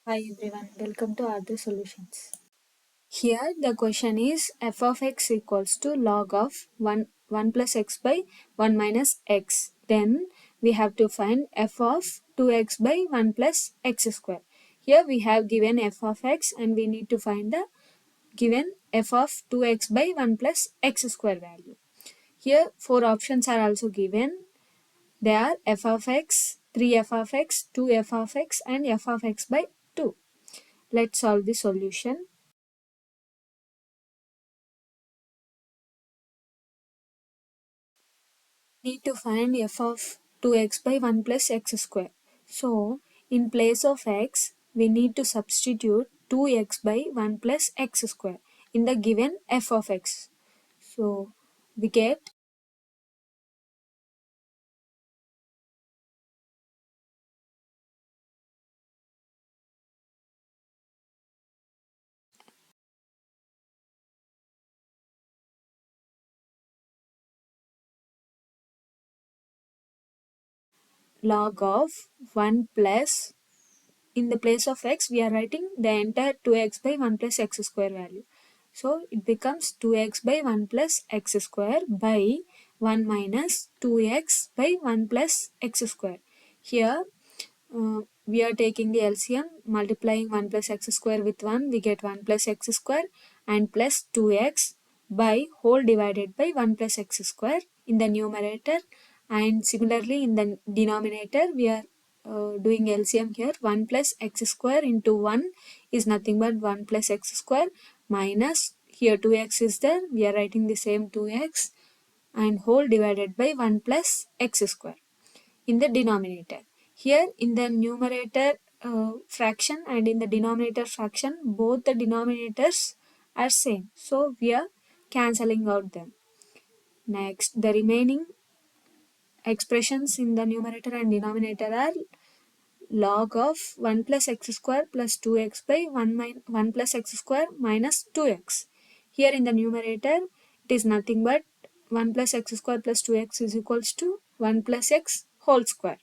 Hi everyone, welcome to Other Solutions. Here the question is f of x equals to log of 1 plus x by 1 minus x. Then we have to find f of 2x by 1 plus x square. Here we have given f of x and we need to find the given f of 2x by 1 plus x square value. Here four options are also given. They are f of x, 3f of x, 2f of x and f of x by 2. Let's solve the solution. Need to find f of 2x by 1 plus x square. So, in place of x, we need to substitute 2x by 1 plus x square in the given f of x. So, we get log of 1 plus, in the place of x, we are writing the entire 2x by 1 plus x square value. So, it becomes 2x by 1 plus x square by 1 minus 2x by 1 plus x square. Here, we are taking the LCM, multiplying 1 plus x square with 1, we get 1 plus x square and plus 2x by whole divided by 1 plus x square in the numerator, and similarly in the denominator we are doing LCM here. 1 plus x square into 1 is nothing but 1 plus x square minus, here 2x is there, we are writing the same 2x and whole divided by 1 plus x square in the denominator. Here in the numerator fraction and in the denominator fraction, both the denominators are same. So we are cancelling out them. Next, the remaining expressions in the numerator and denominator are log of 1 plus x square plus 2x by 1 plus x square minus 2x. Here in the numerator, it is nothing but 1 plus x square plus 2x is equals to 1 plus x whole square.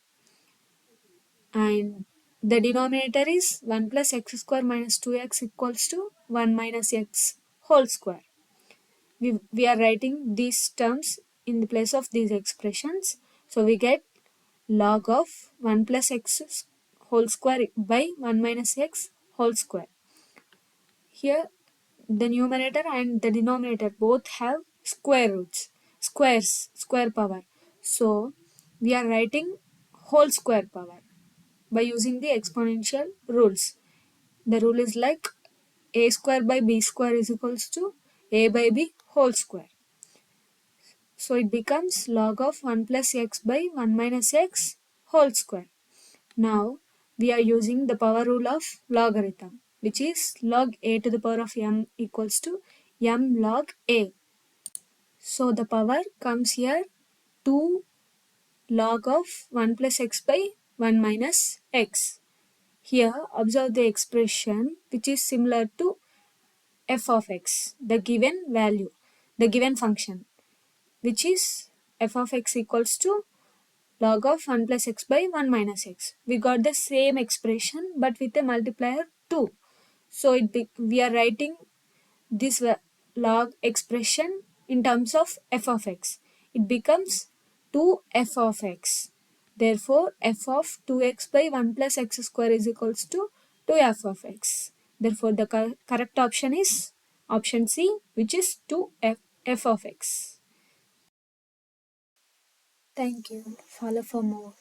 And the denominator is 1 plus x square minus 2x equals to 1 minus x whole square. We are writing these terms in the place of these expressions. So we get log of 1 plus x whole square by 1 minus x whole square. Here the numerator and the denominator both have square roots, square power. So we are writing whole square power by using the exponential rules. The rule is like a square by b square is equals to a by b whole square. So it becomes log of 1 plus x by 1 minus x whole square. Now we are using the power rule of logarithm, which is log a to the power of m equals to m log a. So the power comes here 2 log of 1 plus x by 1 minus x. Here observe the expression which is similar to f of x, the given value, the given function, which is f of x equals to log of 1 plus x by 1 minus x. We got the same expression but with a multiplier 2. So we are writing this log expression in terms of f of x. It becomes 2f of x. Therefore, f of 2x by 1 plus x square is equals to 2f of x. Therefore, the correct option is option C, which is 2f of x. Thank you. Follow for more.